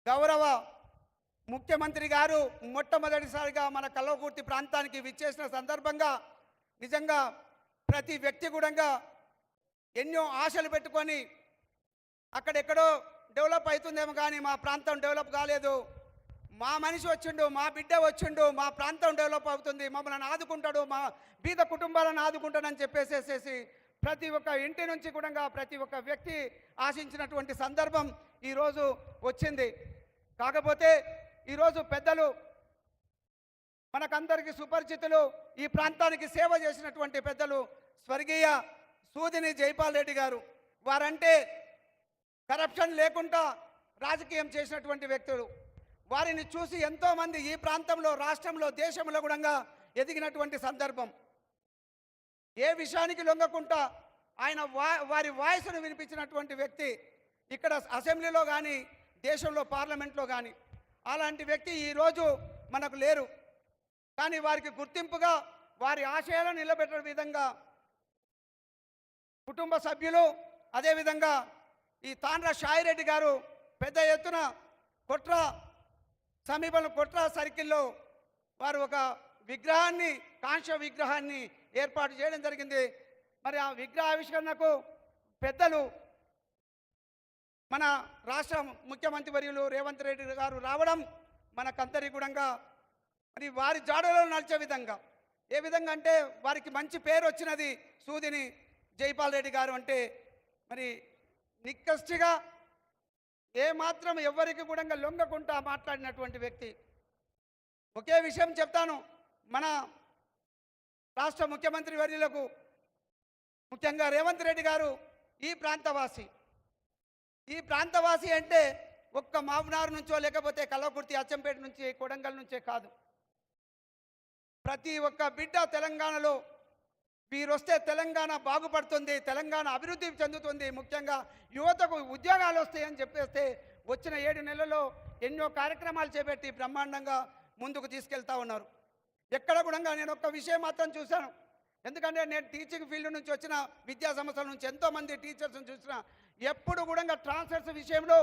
గౌరవ ముఖ్యమంత్రి గారు మొట్టమొదటిసారిగా మన కల్వకుర్తి ప్రాంతానికి విచ్చేసిన సందర్భంగా నిజంగా ప్రతి వ్యక్తి కూడా ఎన్నో ఆశలు పెట్టుకొని అక్కడెక్కడో డెవలప్ అవుతుందేమో కానీ మా ప్రాంతం డెవలప్ కాలేదు, మా మనిషి వచ్చిండు, మా బిడ్డ వచ్చిండు, మా ప్రాంతం డెవలప్ అవుతుంది, మమ్మల్ని ఆదుకుంటాడు, మా బీద కుటుంబాలను ఆదుకుంటాడని చెప్పేసేసి ప్రతి ఒక్క ఇంటి నుంచి కూడా ప్రతి ఒక్క వ్యక్తి ఆశించినటువంటి సందర్భం ఈరోజు వచ్చింది. కాకపోతే ఈరోజు పెద్దలు మనకందరికీ సుపరిచితులు, ఈ ప్రాంతానికి సేవ చేసినటువంటి పెద్దలు స్వర్గీయ సూదిని జైపాల్ రెడ్డి గారు. వారంటే కరప్షన్ లేకుండా రాజకీయం చేసినటువంటి వ్యక్తులు. వారిని చూసి ఎంతోమంది ఈ ప్రాంతంలో, రాష్ట్రంలో, దేశంలో కూడా ఎదిగినటువంటి సందర్భం. ఏ విషయానికి లొంగకుండా ఆయన వారి వాయిస్ను వినిపించినటువంటి వ్యక్తి ఇక్కడ అసెంబ్లీలో కానీ, దేశంలో పార్లమెంట్లో కానీ. అలాంటి వ్యక్తి ఈరోజు మనకు లేరు. కానీ వారికి గుర్తింపుగా వారి ఆశయాలను నిలబెట్టే విధంగా కుటుంబ సభ్యులు, అదేవిధంగా ఈ తాండ్ర షాయిరెడ్డి గారు పెద్ద ఎత్తున కొట్ర సమీపంలో కొట్ర సర్కిల్లో వారు ఒక విగ్రహాన్ని, కాంస్య విగ్రహాన్ని ఏర్పాటు చేయడం జరిగింది. మరి ఆ విగ్రహ ఆవిష్కరణకు పెద్దలు మన రాష్ట్ర ముఖ్యమంత్రి వర్యులు రేవంత్ రెడ్డి గారు రావడం మనకందరి కూడా మరి వారి జాడలో నడిచే విధంగా, ఏ విధంగా అంటే వారికి మంచి పేరు వచ్చినది. సూదిని జైపాల్ రెడ్డి గారు అంటే మరి నిక్కష్టిగా ఏమాత్రం ఎవరికి కూడా లొంగకుండా మాట్లాడినటువంటి వ్యక్తి. ఒకే విషయం చెప్తాను, మన రాష్ట్ర ముఖ్యమంత్రి వర్యులకు ముఖ్యంగా రేవంత్ రెడ్డి గారు ఈ ప్రాంతవాసి. ఈ ప్రాంతవాసి అంటే ఒక్క మామనార్ నుంచో లేకపోతే కల్వకుర్తి, అచ్చంపేట నుంచి, కొడంగల్ నుంచే కాదు. ప్రతి ఒక్క బిడ్డ తెలంగాణలో వీరొస్తే తెలంగాణ బాగుపడుతుంది, తెలంగాణ అభివృద్ధి చెందుతుంది, ముఖ్యంగా యువతకు ఉద్యోగాలు వస్తాయని చెప్పేస్తే వచ్చిన 7 నెలల్లో ఎన్నో కార్యక్రమాలు చేపట్టి బ్రహ్మాండంగా ముందుకు తీసుకెళ్తా ఉన్నారు. ఎక్కడ కూడా నేను ఒక్క విషయం మాత్రం చూశాను. ఎందుకంటే నేను టీచింగ్ ఫీల్డ్ నుంచి వచ్చిన, విద్యా సంస్థల నుంచి ఎంతోమంది టీచర్స్ని చూసిన, ఎప్పుడు కూడా ట్రాన్స్ఫర్స్ విషయంలో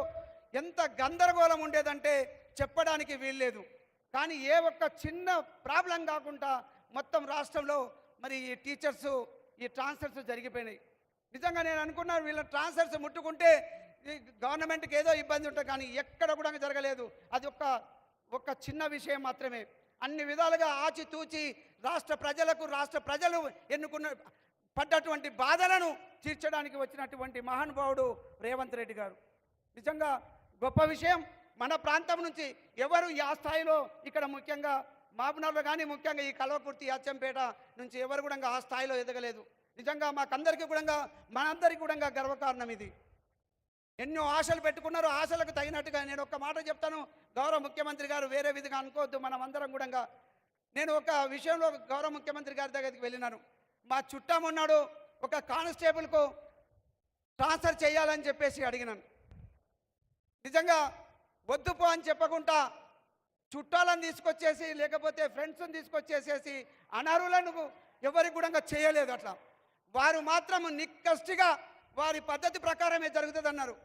ఎంత గందరగోళం ఉండేదంటే చెప్పడానికి వీల్లేదు. కానీ ఏ ఒక్క చిన్న ప్రాబ్లం కాకుండా మొత్తం రాష్ట్రంలో మరి ఈ టీచర్స్ ఈ ట్రాన్స్ఫర్స్ జరిగిపోయినాయి. నిజంగా నేను అనుకున్నాను వీళ్ళ ట్రాన్స్ఫర్స్ ముట్టుకుంటే గవర్నమెంట్కి ఏదో ఇబ్బంది ఉంటుంది, కానీ ఎక్కడ కూడా జరగలేదు. అది ఒక్క చిన్న విషయం మాత్రమే. అన్ని విధాలుగా ఆచితూచి రాష్ట్ర ప్రజలు ఎన్నుకున్న పడ్డటువంటి బాధలను తీర్చడానికి వచ్చినటువంటి మహానుభావుడు రేవంత్ రెడ్డి గారు. నిజంగా గొప్ప విషయం. మన ప్రాంతం నుంచి ఎవరు ఆ స్థాయిలో ఇక్కడ ముఖ్యంగా మహబూబ్నగర్లో కానీ, ముఖ్యంగా ఈ కల్వకుర్తి, అచ్చంపేట నుంచి ఎవరు కూడా ఆ స్థాయిలో ఎదగలేదు. నిజంగా మాకందరికీ కూడా, మనందరికీ కూడా గర్వకారణం ఇది. ఎన్నో ఆశలు పెట్టుకున్నారు. ఆశలకు తగినట్టుగా నేను ఒక్క మాట చెప్తాను. గౌరవ ముఖ్యమంత్రి గారు వేరే విధంగా అనుకోవద్దు, మనం అందరం కూడా. నేను ఒక విషయంలో గౌరవ ముఖ్యమంత్రి గారి దగ్గరికి వెళ్ళినాను. మా చుట్టం ఉన్నాడు, ఒక కానిస్టేబుల్కు ట్రాన్స్ఫర్ చేయాలని చెప్పేసి అడిగినాను. నిజంగా వద్దు పో అని చెప్పకుండా చుట్టాలను తీసుకొచ్చేసి, లేకపోతే ఫ్రెండ్స్ని తీసుకొచ్చేసేసి అనర్హులను ఎవరికి కూడా చేయలేదు. అట్లా వారు మాత్రం నిక్కష్టిగా వారి పద్ధతి ప్రకారమే జరుగుతుంది అన్నారు.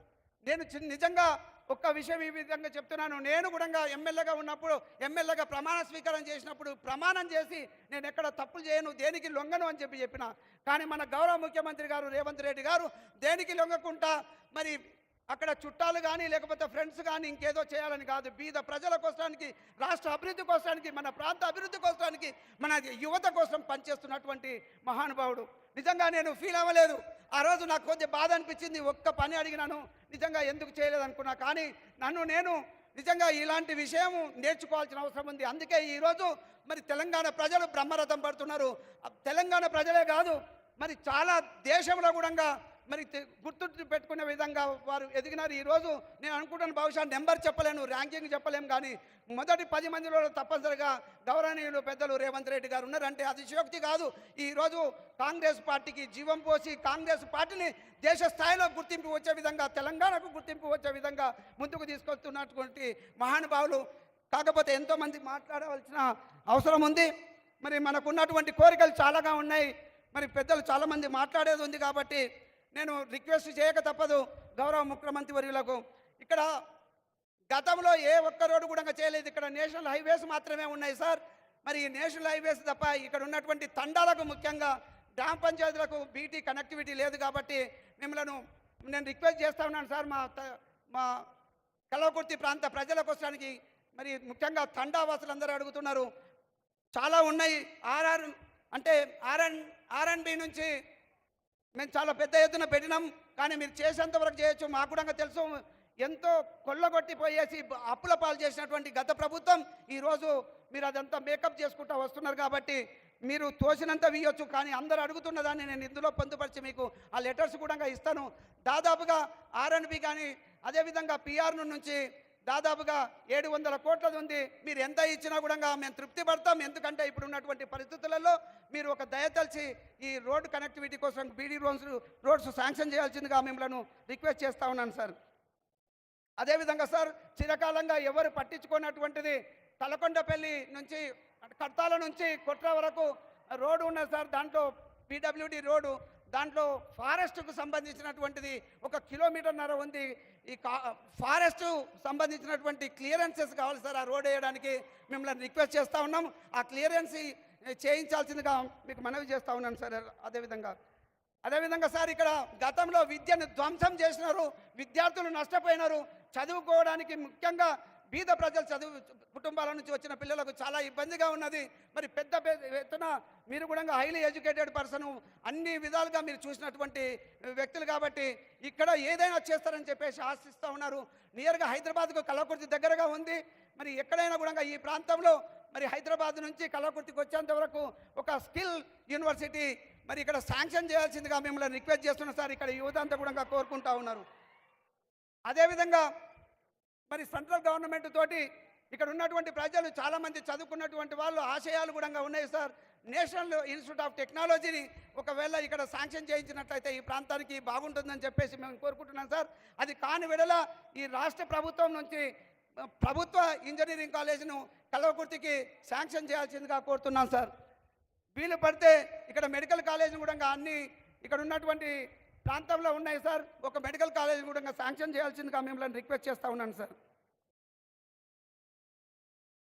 నేను నిజంగా ఒక్క విషయం ఈ విధంగా చెప్తున్నాను. నేను కూడా ఎమ్మెల్యేగా ఉన్నప్పుడు, ఎమ్మెల్యేగా ప్రమాణ స్వీకారం చేసినప్పుడు ప్రమాణం చేసి నేను ఎక్కడ తప్పులు చేయను, దేనికి లొంగను అని చెప్పిన. కానీ మన గౌరవ ముఖ్యమంత్రి గారు రేవంత్ రెడ్డి గారు దేనికి లొంగకుండా మరి అక్కడ చుట్టాలు కానీ, లేకపోతే ఫ్రెండ్స్ కానీ ఇంకేదో చేయాలని కాదు, బీద ప్రజల కోసానికి, రాష్ట్ర అభివృద్ధి కోసానికి, మన ప్రాంత అభివృద్ధి కోసానికి, మన యువత కోసం పనిచేస్తున్నటువంటి మహానుభావుడు. నిజంగా నేను ఫీల్ అవ్వలేదు. ఆ రోజు నాకు కొంచెం బాధ అనిపించింది. ఒక్క పని అడిగినాను, నిజంగా ఎందుకు చేయలేదు అనుకున్నా. కానీ నేను నిజంగా ఇలాంటి విషయం నేర్చుకోవాల్సిన అవసరం ఉంది. అందుకే ఈరోజు మరి తెలంగాణ ప్రజలు బ్రహ్మరథం పడుతున్నారు. తెలంగాణ ప్రజలే కాదు, మరి చాలా దేశంలో కూడా మరి గుర్తు పెట్టుకునే విధంగా వారు ఎదిగినారు. ఈరోజు నేను అనుకుంటాను, బహుశా నెంబర్ చెప్పలేను, ర్యాంకింగ్ చెప్పలేము, కానీ మొదటి 10 మందిలో తప్పనిసరిగా గౌరవనీయులు పెద్దలు రేవంత్ రెడ్డి గారు ఉన్నారంటే అతిశయోక్తి కాదు. ఈరోజు కాంగ్రెస్ పార్టీకి జీవం పోసి, కాంగ్రెస్ పార్టీని దేశ స్థాయిలో గుర్తింపు వచ్చే విధంగా, తెలంగాణకు గుర్తింపు వచ్చే విధంగా ముందుకు తీసుకొస్తున్నటువంటి మహానుభావులు. కాకపోతే ఎంతోమంది మాట్లాడవలసిన అవసరం ఉంది. మరి మనకున్నటువంటి కోరికలు చాలాగా ఉన్నాయి. మరి పెద్దలు చాలామంది మాట్లాడేది ఉంది. కాబట్టి నేను రిక్వెస్ట్ చేయక తప్పదు గౌరవ ముఖ్యమంత్రి వర్యులకు. ఇక్కడ గతంలో ఏ ఒక్క రోడ్డు కూడా చేయలేదు. ఇక్కడ నేషనల్ హైవేస్ మాత్రమే ఉన్నాయి సార్. మరి ఈ నేషనల్ హైవేస్ తప్ప ఇక్కడ ఉన్నటువంటి తండాలకు, ముఖ్యంగా గ్రామ పంచాయతీలకు బీటీ కనెక్టివిటీ లేదు. కాబట్టి మిమ్మల్ని నేను రిక్వెస్ట్ చేస్తా ఉన్నాను సార్, మా కల్వకుర్తి ప్రాంత ప్రజల కోసానికి. మరి ముఖ్యంగా తండావాసులందరూ అడుగుతున్నారు, చాలా ఉన్నాయి. ఆర్ఎన్బి నుంచి మేము చాలా పెద్ద ఎత్తున పెట్టినాం, కానీ మీరు చేసేంత వరకు చేయొచ్చు. మాకు కూడా తెలుసు, ఎంతో కొల్లగొట్టిపోయేసి అప్పుల పాలు చేసినటువంటి గత ప్రభుత్వం ఈరోజు మీరు అదంతా మేకప్ చేసుకుంటూ వస్తున్నారు. కాబట్టి మీరు తోసినంత వీయొచ్చు, కానీ అందరూ అడుగుతున్న దాన్ని నేను ఇందులో పొందుపరిచి మీకు ఆ లెటర్స్ కూడా ఇస్తాను. దాదాపుగా ఆర్ఎన్బి కానీ అదేవిధంగా పిఆర్ నుంచి దాదాపుగా 700 కోట్లది ఉంది. మీరు ఎంత ఇచ్చినా కూడా మేము తృప్తి పడతాం. ఎందుకంటే ఇప్పుడు ఉన్నటువంటి పరిస్థితులలో మీరు ఒక దయతలిచి ఈ రోడ్డు కనెక్టివిటీ కోసం బీడీ రోడ్స్ శాంక్షన్ చేయాల్సిందిగా మిమ్మల్ని రిక్వెస్ట్ చేస్తూ ఉన్నాను సార్. అదేవిధంగా సార్, చిరకాలంగా ఎవరు పట్టించుకున్నటువంటిది తలకొండపల్లి నుంచి కర్తాల నుంచి కొట్ర వరకు రోడ్డు ఉన్నది సార్. దాంట్లో పీడబ్ల్యూడి రోడ్డు, దాంట్లో ఫారెస్ట్కు సంబంధించినటువంటిది 1.5 కిలోమీటర్న్నర ఉంది. ఈ ఫారెస్ట్ సంబంధించినటువంటి క్లియరెన్సెస్ కావాలి సార్. ఆ రోడ్ వేయడానికి మిమ్మల్ని రిక్వెస్ట్ చేస్తూ ఉన్నాం. ఆ క్లియరెన్స్ చేయించాల్సిందిగా మీకు మనవి చేస్తూ ఉన్నాను సార్. అదేవిధంగా సార్, ఇక్కడ గతంలో విద్యను ధ్వంసం చేసినారు, విద్యార్థులు నష్టపోయినారు. చదువుకోవడానికి ముఖ్యంగా బీద ప్రజలు కుటుంబాల నుంచి వచ్చిన పిల్లలకు చాలా ఇబ్బందిగా ఉన్నది. మరి పెద్ద ఎత్తున మీరు కూడా హైలీ ఎడ్యుకేటెడ్ పర్సన్, అన్ని విధాలుగా మీరు చూసినటువంటి వ్యక్తులు కాబట్టి ఇక్కడ ఏదైనా చేస్తారని చెప్పేసి ఆశిస్తూ ఉన్నారు. నియర్గా హైదరాబాద్కు కల్వకుర్తి దగ్గరగా ఉంది. మరి ఎక్కడైనా కూడా ఈ ప్రాంతంలో మరి హైదరాబాద్ నుంచి కల్వకుర్తికి వచ్చేంత వరకు ఒక స్కిల్ యూనివర్సిటీ మరి ఇక్కడ శాంక్షన్ చేయాల్సిందిగా మిమ్మల్ని రిక్వెస్ట్ చేస్తున్నాం సార్. ఇక్కడ యువత అంతా కూడా కోరుకుంటా ఉన్నారు. అదేవిధంగా మరి సెంట్రల్ గవర్నమెంట్ తోటి ఇక్కడ ఉన్నటువంటి ప్రజలు చాలామంది చదువుకున్నటువంటి వాళ్ళు ఆశయాలు కూడా ఉన్నాయి సార్. నేషనల్ ఇన్స్టిట్యూట్ ఆఫ్ టెక్నాలజీని ఒకవేళ ఇక్కడ శాంక్షన్ చేయించినట్లయితే ఈ ప్రాంతానికి బాగుంటుందని చెప్పేసి మేము కోరుకుంటున్నాం సార్. అది కాని విడల ఈ రాష్ట్ర ప్రభుత్వం నుంచి ప్రభుత్వ ఇంజనీరింగ్ కాలేజీను కల్వకుర్తికి శాంక్షన్ చేయాల్సిందిగా కోరుతున్నాం సార్. వీలు పడితే ఇక్కడ మెడికల్ కాలేజీని కూడా అన్ని ఇక్కడ ఉన్నటువంటి ప్రాంతంలో ఉన్నాయి సార్. ఒక మెడికల్ కాలేజీ కూడా శాంక్షన్ చేయాల్సిందిగా మిమ్మల్ని రిక్వెస్ట్ చేస్తూ ఉన్నాను సార్.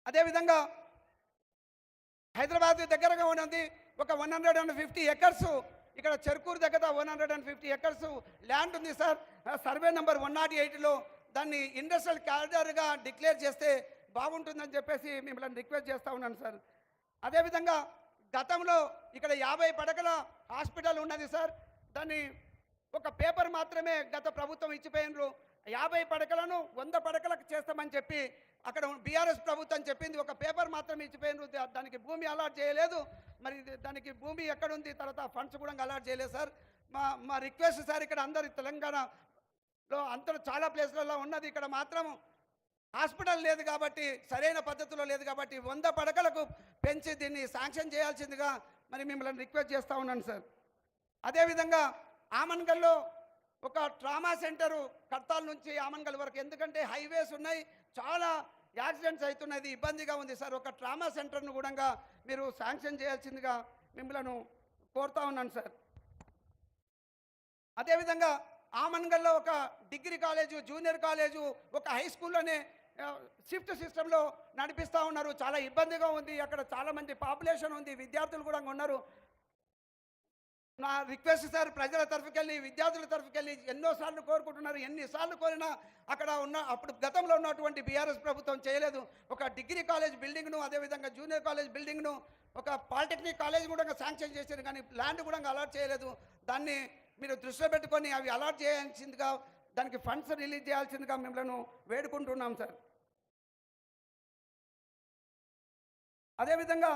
అదేవిధంగా హైదరాబాద్ దగ్గరగా ఉన్నది ఒక 150 ఎకర్స్, ఇక్కడ చెరుకూరు దగ్గర 150 ఎకర్స్ ల్యాండ్ ఉంది సార్. సర్వే నెంబర్ 108లో దాన్ని ఇండస్ట్రియల్ కారిడార్గా డిక్లేర్ చేస్తే బాగుంటుందని చెప్పేసి మిమ్మల్ని రిక్వెస్ట్ చేస్తూ ఉన్నాను సార్. అదేవిధంగా గతంలో ఇక్కడ 50 పడకల హాస్పిటల్ ఉన్నది సార్. దాన్ని ఒక పేపర్ మాత్రమే గత ప్రభుత్వం ఇచ్చిపోయినరు. 50 పడకలను 100 పడకలకు చేస్తామని చెప్పి అక్కడ బీఆర్ఎస్ ప్రభుత్వం చెప్పింది. ఒక పేపర్ మాత్రమే ఇచ్చిపోయినరు. దానికి భూమి అలాట్ చేయలేదు. మరి దానికి భూమి ఎక్కడుంది, తర్వాత ఫండ్స్ కూడా అలాట్ చేయలేదు సార్. మా రిక్వెస్ట్ సార్, ఇక్కడ అందరు తెలంగాణలో అందరూ చాలా ప్లేస్లలో ఉన్నది, ఇక్కడ మాత్రం హాస్పిటల్ లేదు కాబట్టి, సరైన పద్ధతిలో లేదు కాబట్టి 100 పడకలకు పెంచి దీన్ని శాంక్షన్ చేయాల్సిందిగా మరి మిమ్మల్ని రిక్వెస్ట్ చేస్తూ ఉన్నాను సార్. అదేవిధంగా ఆమన్గల్లో ఒక ట్రామా సెంటరు కర్తాల నుంచి ఆమన్గల్ వరకు, ఎందుకంటే హైవేస్ ఉన్నాయి, చాలా యాక్సిడెంట్స్ అవుతున్నది, ఇబ్బందిగా ఉంది సార్. ఒక ట్రామా సెంటర్ను కూడా మీరు శాంక్షన్ చేయాల్సిందిగా మిమ్మల్ని కోరుతా ఉన్నాను సార్. అదేవిధంగా ఆమన్గల్లో ఒక డిగ్రీ కాలేజు, జూనియర్ కాలేజు, ఒక హై స్కూల్లోనే షిఫ్ట్ సిస్టంలో నడిపిస్తూ ఉన్నారు. చాలా ఇబ్బందిగా ఉంది. అక్కడ చాలామంది పాపులేషన్ ఉంది, విద్యార్థులు కూడా ఉన్నారు. నా రిక్వెస్ట్ సార్, ప్రజల తరఫుకెళ్ళి విద్యార్థుల తరఫుకెళ్ళి ఎన్నోసార్లు కోరుకుంటున్నారు. ఎన్నిసార్లు కోరినా అక్కడ అప్పుడు గతంలో ఉన్నటువంటి బీఆర్ఎస్ ప్రభుత్వం చేయలేదు. ఒక డిగ్రీ కాలేజ్ బిల్డింగ్ను, అదేవిధంగా జూనియర్ కాలేజ్ బిల్డింగ్ను, ఒక పాలిటెక్నిక్ కాలేజ్ కూడా శాంక్షన్ చేశారు, కానీ ల్యాండ్ కూడా అలాట్ చేయలేదు. దాన్ని మీరు దృష్టిలో పెట్టుకొని అవి అలాట్ చేయాల్సిందిగా, దానికి ఫండ్స్ రిలీజ్ చేయాల్సిందిగా మిమ్మల్ని వేడుకుంటున్నాం సార్. అదేవిధంగా